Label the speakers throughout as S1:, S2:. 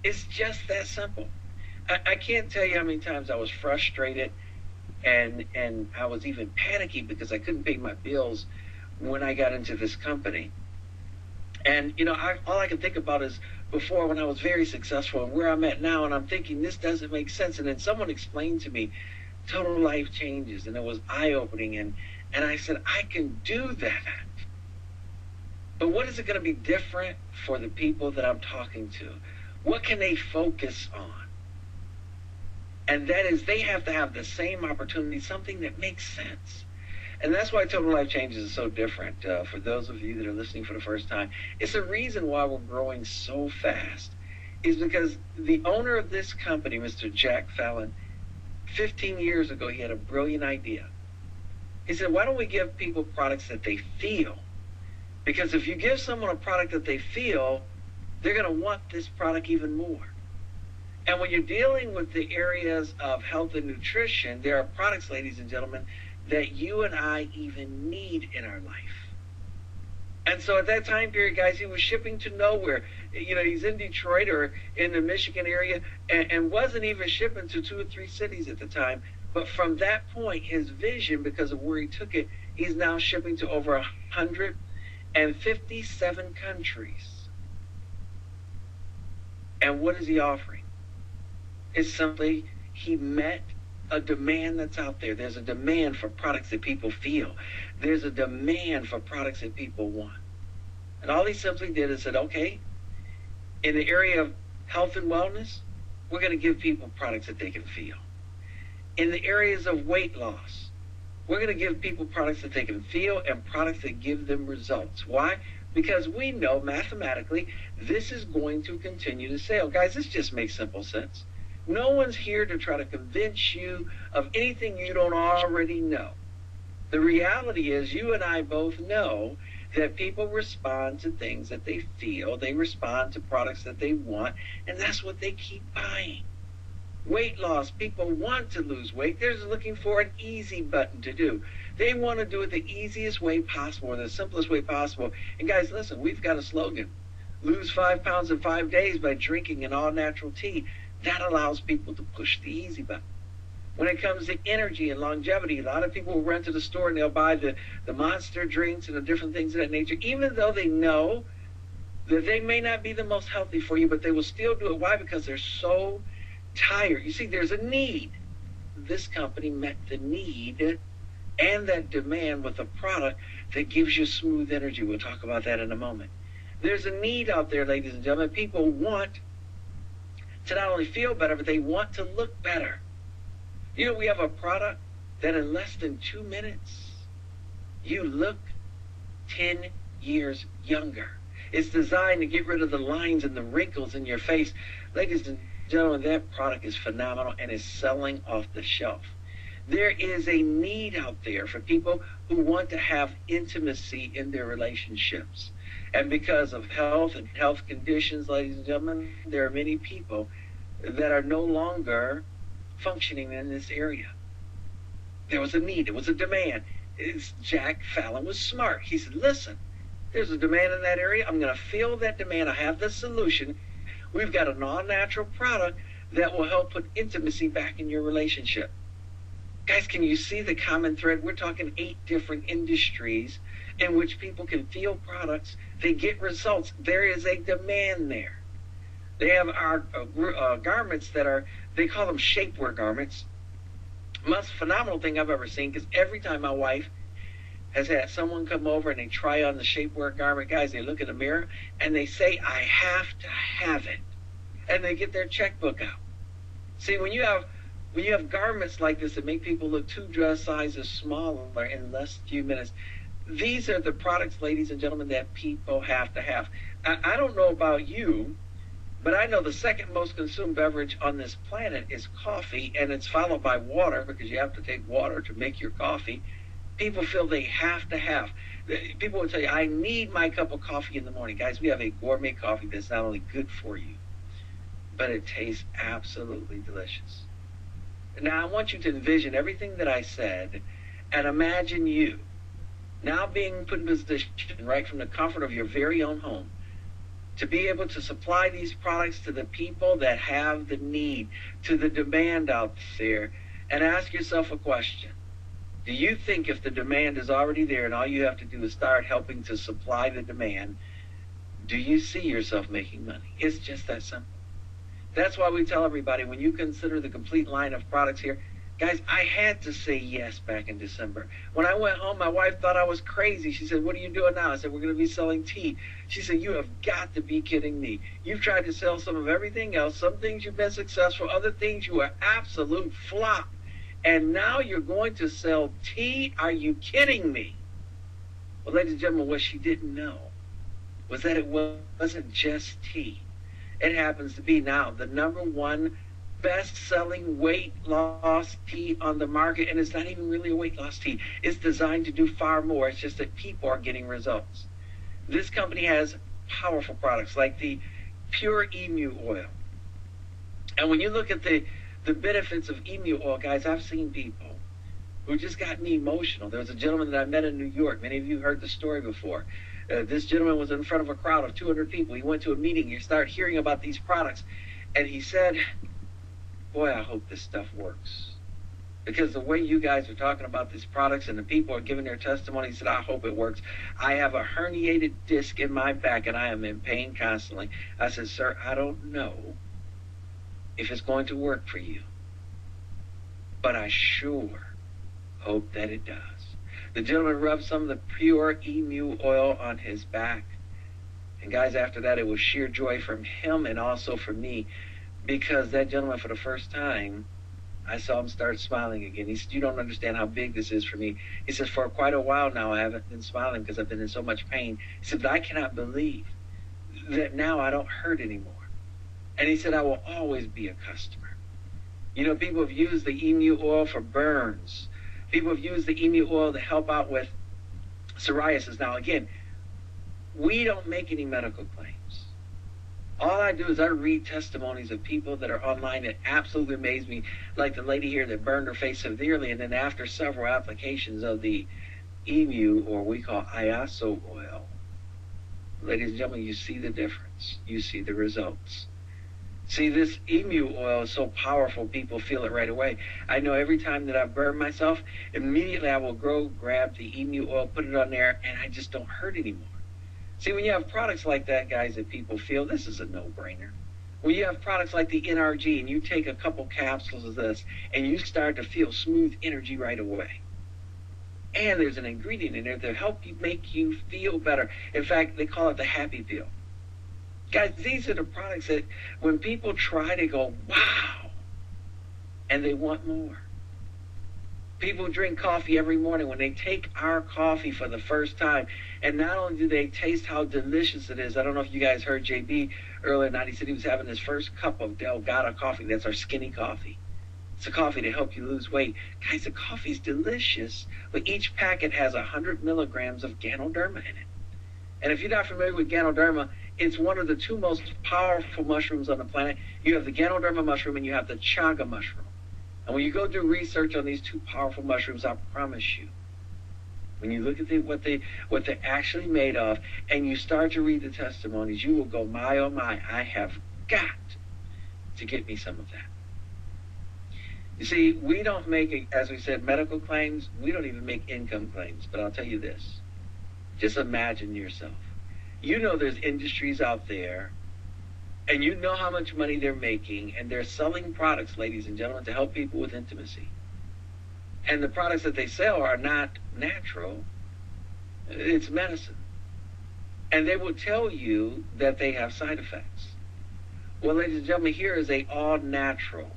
S1: It's just that simple. I can't tell you how many times I was frustrated and I was even panicky because I couldn't pay my bills when I got into this company. And all I can think about is before when I was very successful and where I'm at now, and I'm thinking this doesn't make sense. And then someone explained to me total life changes, and it was eye-opening, and I said I can do that. But what is it going to be different for the people that I'm talking to? What can they focus on? And that is they have to have the same opportunity, something that makes sense. And that's why Total Life Changes is so different. For those of you that are listening for the first time, it's the reason why we're growing so fast is because the owner of this company, Mr. Jack Fallon, 15 years ago, he had a brilliant idea. He said, why don't we give people products that they feel? Because if you give someone a product that they feel, they're going to want this product even more. And when you're dealing with the areas of health and nutrition, there are products, ladies and gentlemen, that you and I even need in our life. And so at that time period, guys, he was shipping to nowhere. He's in Detroit or in the Michigan area and wasn't even shipping to 2 or 3 cities at the time. But from that point, his vision, because of where he took it, he's now shipping to over 157 countries. And what is he offering? It's simply he met a demand that's out there. There's a demand for products that people feel. There's a demand for products that people want. And all he simply did is said, okay, in the area of health and wellness, we're going to give people products that they can feel. In the areas of weight loss, we're going to give people products that they can feel and products that give them results. Why? Because we know mathematically this is going to continue to sell. Guys, this just makes simple sense. No one's here to try to convince you of anything you don't already know. The reality is you and I both know that people respond to things that they feel. They respond to products that they want, and that's what they keep buying. Weight loss, people want to lose weight. They're just looking for an easy button to do. They want to do it the easiest way possible or the simplest way possible. And guys, listen, we've got a slogan. Lose 5 pounds in 5 days by drinking an all-natural tea. That allows people to push the easy button. When it comes to energy and longevity, a lot of people will run to the store and they'll buy the Monster drinks and the different things of that nature, even though they know that they may not be the most healthy for you, but they will still do it. Why? Because they're so tired. You see, there's a need. This company met the need and that demand with a product that gives you smooth energy. We'll talk about that in a moment. There's a need out there, ladies and gentlemen. People want to not only feel better, but they want to look better. We have a product that in less than 2 minutes, you look 10 years younger. It's designed to get rid of the lines and the wrinkles in your face. Ladies and gentlemen, that product is phenomenal and is selling off the shelf. There is a need out there for people who want to have intimacy in their relationships. And because of health and health conditions, ladies and gentlemen, there are many people that are no longer functioning in this area. There was a need. There was a demand. Jack Fallon was smart. He said, listen, there's a demand in that area. I'm going to fill that demand. I have the solution. We've got an all-natural product that will help put intimacy back in your relationship. Guys, can you see the common thread? We're talking 8 different industries in which people can feel products. They get results. There is a demand there. They have our garments that are, they call them shapewear garments. Most phenomenal thing I've ever seen, because every time my wife has had someone come over and they try on the shapewear garment, guys, they look in the mirror and they say, I have to have it. And they get their checkbook out. See, when you have garments like this that make people look 2 dress sizes smaller in less few minutes, these are the products, ladies and gentlemen, that people have to have. I don't know about you, but I know the second most consumed beverage on this planet is coffee, and it's followed by water, because you have to take water to make your coffee. People feel they have to have. People will tell you, I need my cup of coffee in the morning. Guys, we have a gourmet coffee that's not only good for you, but it tastes absolutely delicious. Now, I want you to envision everything that I said and imagine you now being put in position right from the comfort of your very own home to be able to supply these products to the people that have the need, to the demand out there. And ask yourself a question. Do you think if the demand is already there and all you have to do is start helping to supply the demand, do you see yourself making money? It's just that simple. That's why we tell everybody, when you consider the complete line of products here, guys, I had to say yes back in December. When I went home, my wife thought I was crazy. She said, what are you doing now? I said, we're going to be selling tea. She said, you have got to be kidding me. You've tried to sell some of everything else. Some things you've been successful, other things you are absolute flop. And now you're going to sell tea? Are you kidding me? Well, ladies and gentlemen, what she didn't know was that it wasn't just tea. It happens to be now the #1 best-selling weight loss tea on the market, and it's not even really a weight loss tea. It's designed to do far more. It's just that people are getting results. This company has powerful products like the pure emu oil. And when you look at the benefits of emu oil, guys, I've seen people who just got me emotional. There was a gentleman that I met in New York. Many of you heard the story before. This gentleman was in front of a crowd of 200 people. He went to a meeting. He started hearing about these products. And he said, boy, I hope this stuff works. Because the way you guys are talking about these products and the people are giving their testimony, he said, I hope it works. I have a herniated disc in my back and I am in pain constantly. I said, sir, I don't know if it's going to work for you, but I sure hope that it does. The gentleman rubbed some of the pure emu oil on his back. And guys, after that, it was sheer joy from him and also for me, because that gentleman, for the first time, I saw him start smiling again. He said, you don't understand how big this is for me. He says, for quite a while now, I haven't been smiling because I've been in so much pain. He said, but I cannot believe that now I don't hurt anymore. And he said, I will always be a customer. You know, people have used the emu oil for burns. People have used the emu oil to help out with psoriasis. Now, again, we don't make any medical claims. All I do is I read testimonies of people that are online that absolutely amaze me, like the lady here that burned her face severely, and then after several applications of the emu, or we call iaso oil, ladies and gentlemen, you see the difference. You see the results. See, this emu oil is so powerful, people feel it right away. I know every time that I burn myself, immediately I will go grab the emu oil, put it on there, and I just don't hurt anymore. See, when you have products like that, guys, that people feel, this is a no-brainer. When you have products like the NRG and you take a couple capsules of this and you start to feel smooth energy right away. And there's an ingredient in there to help you make you feel better. In fact, they call it the happy pill. Guys, these are the products that when people try to go, wow, and they want more. People drink coffee every morning. When they take our coffee for the first time, and not only do they taste how delicious it is, I don't know if you guys heard JB earlier tonight, he said he was having his first cup of Delgado coffee. That's our skinny coffee. It's a coffee to help you lose weight. Guys, the coffee's delicious, but each packet has 100 milligrams of Ganoderma in it. And if you're not familiar with Ganoderma, it's one of the two most powerful mushrooms on the planet. You have the Ganoderma mushroom and you have the chaga mushroom. And when you go do research on these two powerful mushrooms, I promise you, when you look at what they're actually made of, and you start to read the testimonies, you will go, my, oh my, I have got to get me some of that. You see, we don't make, as we said, medical claims. We don't even make income claims. But I'll tell you this. Just imagine yourself. You know there's industries out there, and you know how much money they're making, and they're selling products, ladies and gentlemen, to help people with intimacy. And the products that they sell are not natural. It's medicine. And they will tell you that they have side effects. Well, ladies and gentlemen, here is a all-natural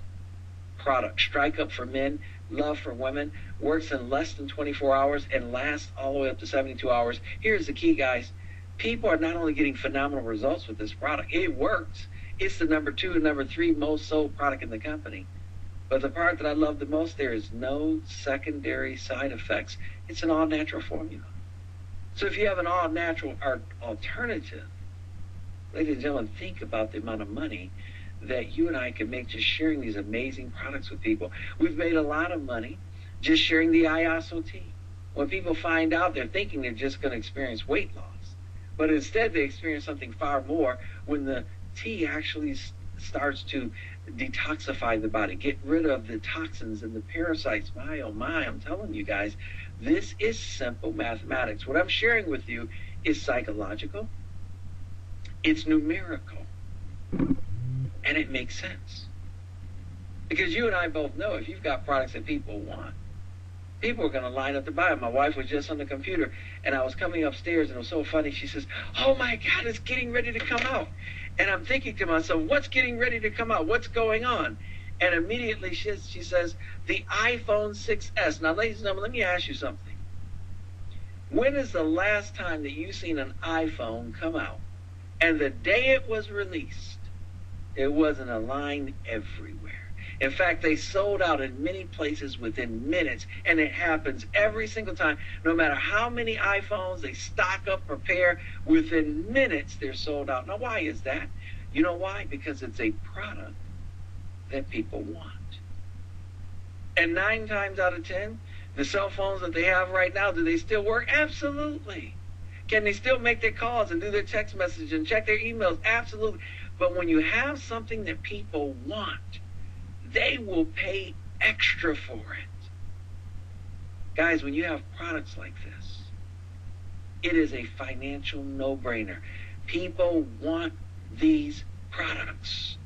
S1: product. Strike Up for men, Love for women, works in less than 24 hours and lasts all the way up to 72 hours. Here's the key, guys. People are not only getting phenomenal results with this product, it works. It's the #2 and #3 most sold product in the company. But the part that I love the most, there is no secondary side effects. It's an all-natural formula. So if you have an all-natural alternative, ladies and gentlemen, think about the amount of money that you and I can make just sharing these amazing products with people. We've made a lot of money just sharing the iaso tea. When people find out, they're thinking they're just going to experience weight loss. But instead, they experience something far more when the tea actually starts to detoxify the body, get rid of the toxins and the parasites. My, oh my, I'm telling you guys, this is simple mathematics. What I'm sharing with you is psychological, it's numerical, and it makes sense. Because you and I both know if you've got products that people want, people are going to line up to buy them. My wife was just on the computer, and I was coming upstairs, and it was so funny. She says, oh, my God, it's getting ready to come out. And I'm thinking to myself, what's getting ready to come out? What's going on? And immediately she says, the iPhone 6S. Now, ladies and gentlemen, let me ask you something. When is the last time that you've seen an iPhone come out, and the day it was released, it wasn't a line everywhere? In fact, they sold out in many places within minutes, and it happens every single time. No matter how many iPhones they stock up, prepare, within minutes they're sold out. Now, why is that? You know why? Because it's a product that people want. And 9 times out of 10, the cell phones that they have right now, do they still work? Absolutely. Can they still make their calls and do their text messages and check their emails? Absolutely. But when you have something that people want, they will pay extra for it. Guys, when you have products like this, it is a financial no-brainer. People want these products.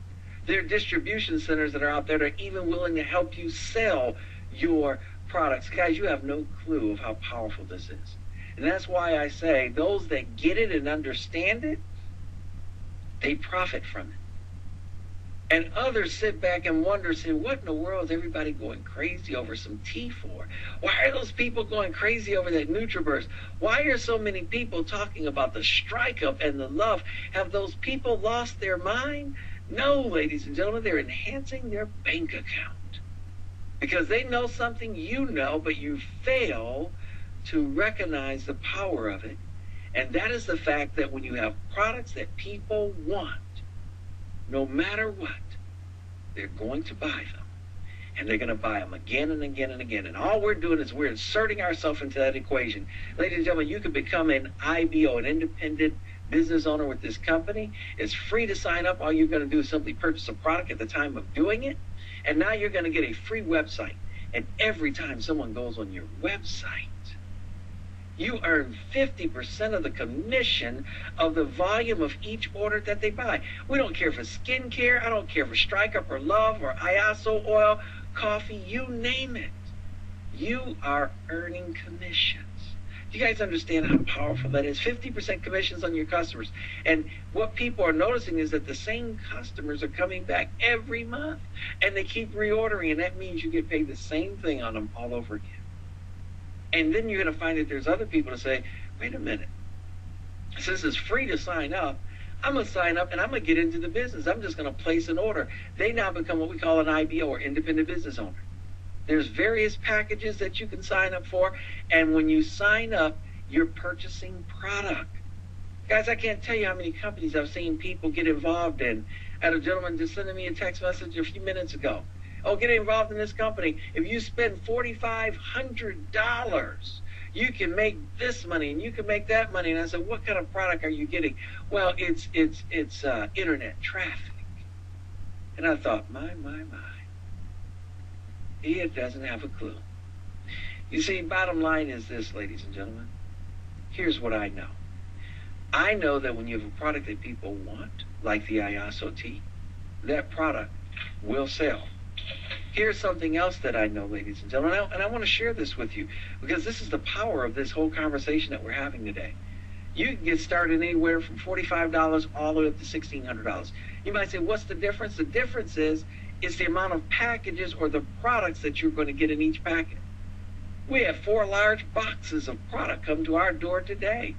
S1: There are distribution centers that are out there that are even willing to help you sell your products. Guys, you have no clue of how powerful this is. And that's why I say those that get it and understand it, they profit from it. And others sit back and wonder, say, what in the world is everybody going crazy over some tea for? Why are those people going crazy over that NutriBurst? Why are so many people talking about the strike up and the love? Have those people lost their mind? No, ladies and gentlemen, they're enhancing their bank account. Because they know something you know, but you fail to recognize the power of it. And that is the fact that when you have products that people want, no matter what, they're going to buy them. And they're going to buy them again and again and again. And all we're doing is we're inserting ourselves into that equation. Ladies and gentlemen, you can become an IBO, an independent business owner with this company. It's free to sign up. All you're going to do is simply purchase a product at the time of doing it. And now you're going to get a free website. And every time someone goes on your website, you earn 50% of the commission of the volume of each order that they buy. We don't care if it's skincare. I don't care if it's Strike Up or Love or IASO oil, coffee, you name it. You are earning commissions. Do you guys understand how powerful that is? 50% commissions on your customers. And what people are noticing is that the same customers are coming back every month. And they keep reordering. And that means you get paid the same thing on them all over again. And then you're going to find that there's other people to say, wait a minute, since it's free to sign up, I'm going to sign up and I'm going to get into the business. I'm just going to place an order. They now become what we call an IBO, or independent business owner. There's various packages that you can sign up for. And when you sign up, you're purchasing product. Guys, I can't tell you how many companies I've seen people get involved in. I had a gentleman just sending me a text message a few minutes ago. Oh, get involved in this company. If you spend $4,500, you can make this money and you can make that money. And I said, what kind of product are you getting? Well, it's internet traffic. And I thought, my. He doesn't have a clue. You see, bottom line is this, ladies and gentlemen. Here's what I know. I know that when you have a product that people want, like the IASO tea, that product will sell. Here's something else that I know, ladies and gentlemen, and I want to share this with you because this is the power of this whole conversation that we're having today. You can get started anywhere from $45 all the way up to $1,600. You might say, what's the difference? The difference is the amount of packages or the products that you're going to get in each packet. We have 4 large boxes of product come to our door today.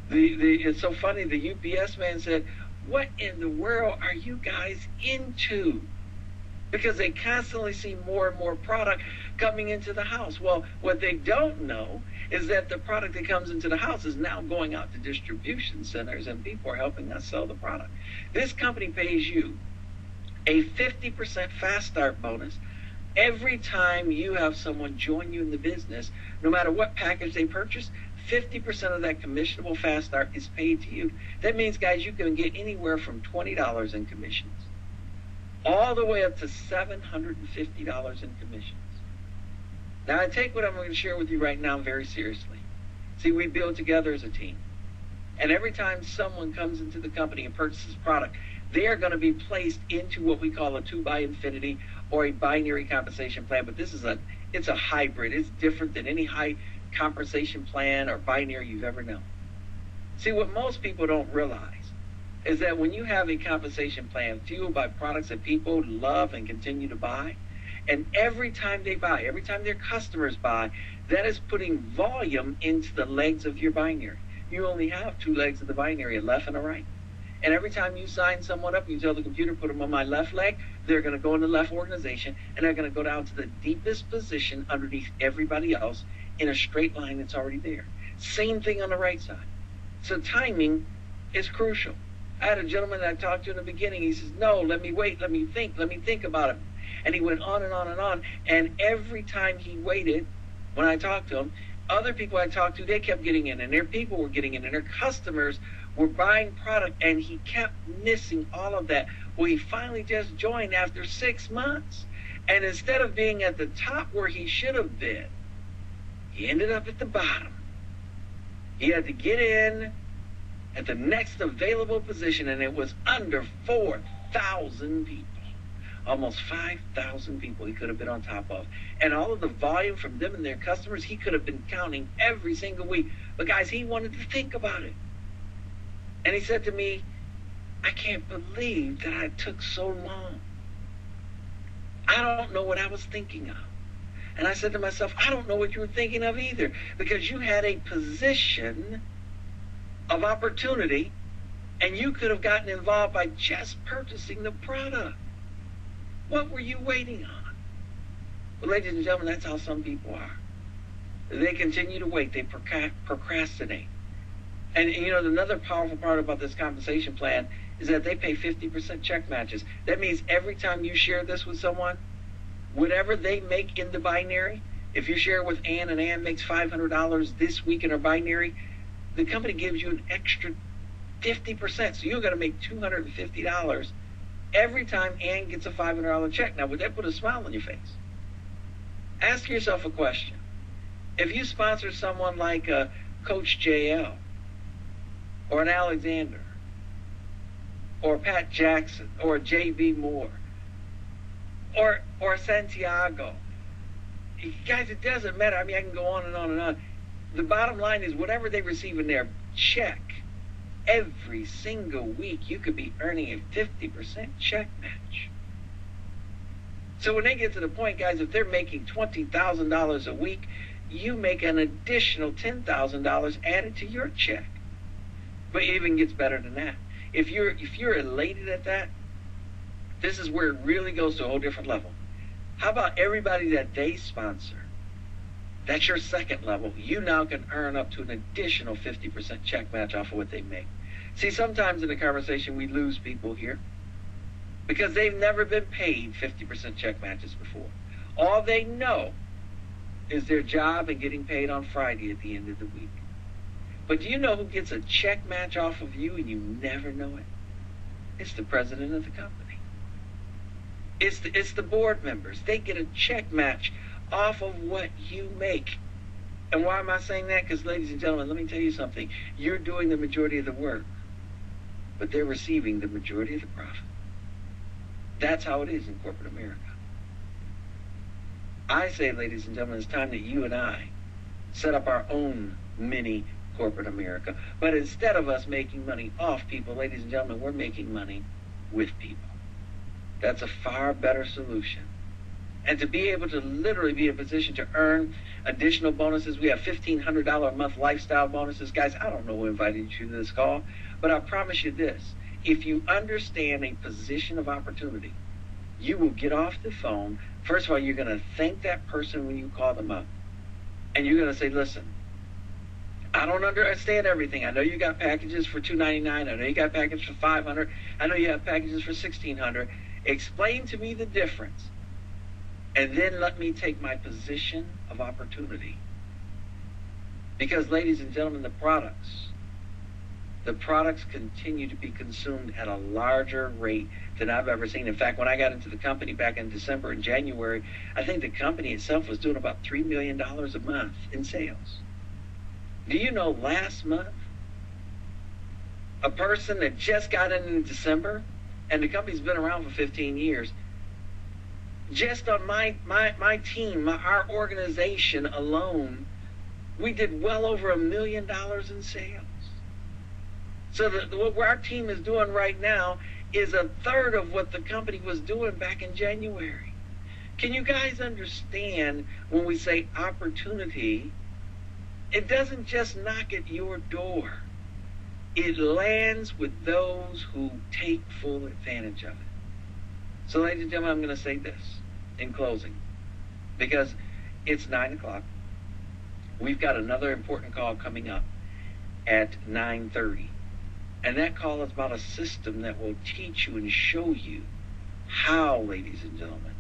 S1: It's so funny, the UPS man said, what in the world are you guys into? Because they constantly see more and more product coming into the house. Well, what they don't know is that the product that comes into the house is now going out to distribution centers and people are helping us sell the product. This company pays you a 50% fast start bonus every time you have someone join you in the business. No matter what package they purchase, 50% of that commissionable fast start is paid to you. That means, guys, you can get anywhere from $20 in commissions all the way up to $750 in commissions. Now, I take what I'm going to share with you right now very seriously. See, we build together as a team. And every time someone comes into the company and purchases product, they are going to be placed into what we call a 2x infinity or a binary compensation plan. But it's a hybrid. It's different than any high compensation plan or binary you've ever known. See, what most people don't realize is that when you have a compensation plan fueled by products that people love and continue to buy, and every time they buy, every time their customers buy, that is putting volume into the legs of your binary. You only have two legs of the binary, a left and a right. And every time you sign someone up, you tell the computer, put them on my left leg, they're going to go in the left organization, and they're going to go down to the deepest position underneath everybody else in a straight line that's already there. Same thing on the right side. So timing is crucial. I had a gentleman that I talked to in the beginning. He says, no, let me wait, let me think about it. And he went on and on and on. And every time he waited, when I talked to him, other people I talked to, they kept getting in, and their people were getting in, and their customers were buying product, and he kept missing all of that. Well, he finally just joined after 6 months. And instead of being at the top where he should have been, he ended up at the bottom. He had to get in at the next available position, and it was under 4,000 people. Almost 5,000 people he could have been on top of. And all of the volume from them and their customers, he could have been counting every single week. But guys, he wanted to think about it. And he said to me, I can't believe that I took so long. I don't know what I was thinking of. And I said to myself, I don't know what you were thinking of either, because you had a position of opportunity, and you could have gotten involved by just purchasing the product. What were you waiting on? Well, ladies and gentlemen, that's how some people are. They continue to wait. They procrastinate. And you know, another powerful part about this compensation plan is that they pay 50% check matches. That means every time you share this with someone, whatever they make in the binary, if you share it with Ann and Ann makes $500 this week in her binary, the company gives you an extra 50%. So you're going to make $250 every time Ann gets a $500 check. Now, would that put a smile on your face? Ask yourself a question. If you sponsor someone like Coach JL, or an Alexander, or Pat Jackson, or J.B. Moore, or Santiago, guys, it doesn't matter. I mean, I can go on and on and on. The bottom line is whatever they receive in their check, every single week, you could be earning a 50% check match. So when they get to the point, guys, if they're making $20,000 a week, you make an additional $10,000 added to your check. But it even gets better than that. If you're elated at that, this is where it really goes to a whole different level. How about everybody that they sponsor? That's your second level. You now can earn up to an additional 50% check match off of what they make. See, sometimes in the conversation we lose people here because they've never been paid 50% check matches before. All they know is their job and getting paid on Friday at the end of the week. But do you know who gets a check match off of you and you never know it? It's the president of the company. It's the board members. They get a check match off of what you make. And why am I saying that? Because, ladies and gentlemen, let me tell you something. You're doing the majority of the work, but they're receiving the majority of the profit. That's how it is in corporate America. I say, ladies and gentlemen, it's time that you and I set up our own mini corporate America. But instead of us making money off people, ladies and gentlemen, we're making money with people. That's a far better solution. And to be able to literally be in a position to earn additional bonuses, we have $1,500 a month lifestyle bonuses. Guys, I don't know who invited you to this call, but I promise you this. If you understand a position of opportunity, you will get off the phone. First of all, you're going to thank that person when you call them up. And you're going to say, listen, I don't understand everything. I know you got packages for $299. I know you got packages for $500. I know you have packages for $1,600. Explain to me the difference. And then let me take my position of opportunity Because, ladies and gentlemen, the products continue to be consumed at a larger rate than I've ever seen. In fact, when I got into the company back in December and January, I think the company itself was doing about $3 million a month in sales. Do you know last month, a person that just got in December, and the company's been around for 15 years, just on my team, our organization alone, we did well over $1 million in sales. So what our team is doing right now is a third of what the company was doing back in January. Can you guys understand when we say opportunity, it doesn't just knock at your door. It lands with those who take full advantage of it. So, ladies and gentlemen, I'm going to say this in closing, because it's 9 o'clock. We've got another important call coming up at 9:30. And that call is about a system that will teach you and show you how, ladies and gentlemen,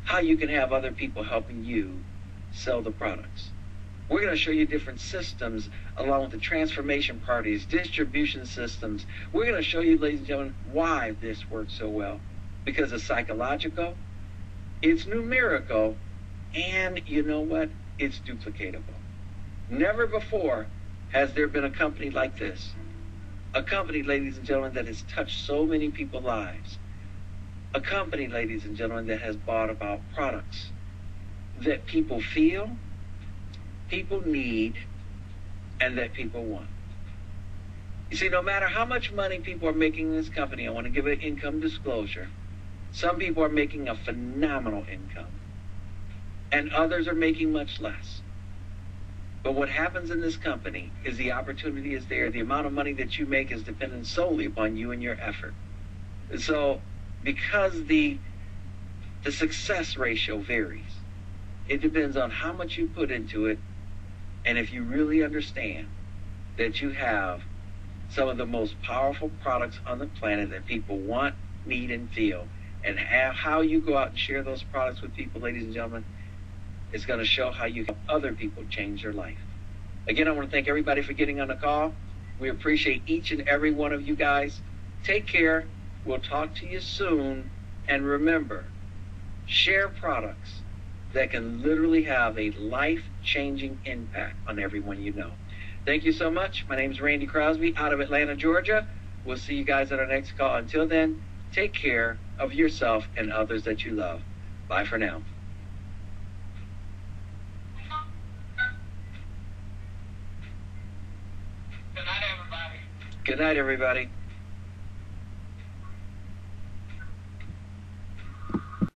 S1: how you can have other people helping you sell the products. We're going to show you different systems along with the transformation parties, distribution systems. We're going to show you, ladies and gentlemen, why this works so well. Because it's psychological, it's numerical, and you know what? It's duplicatable. Never before has there been a company like this. A company, ladies and gentlemen, that has touched so many people's lives. A company, ladies and gentlemen, that has brought about products that people feel, people need, and that people want. You see, no matter how much money people are making in this company, I want to give an income disclosure. Some people are making a phenomenal income, and others are making much less. But what happens in this company is the opportunity is there. The amount of money that you make is dependent solely upon you and your effort. So because the success ratio varies, it depends on how much you put into it, and if you really understand that you have some of the most powerful products on the planet that people want, need, and feel, and how you go out and share those products with people, ladies and gentlemen, it's going to show how you help other people change their life. Again, I want to thank everybody for getting on the call. We appreciate each and every one of you guys. Take care. We'll talk to you soon. And remember, share products that can literally have a life-changing impact on everyone you know. Thank you so much. My name is Randy Crosby out of Atlanta, Georgia. We'll see you guys at our next call. Until then, take care of yourself and others that you love. Bye for now. Good night, everybody.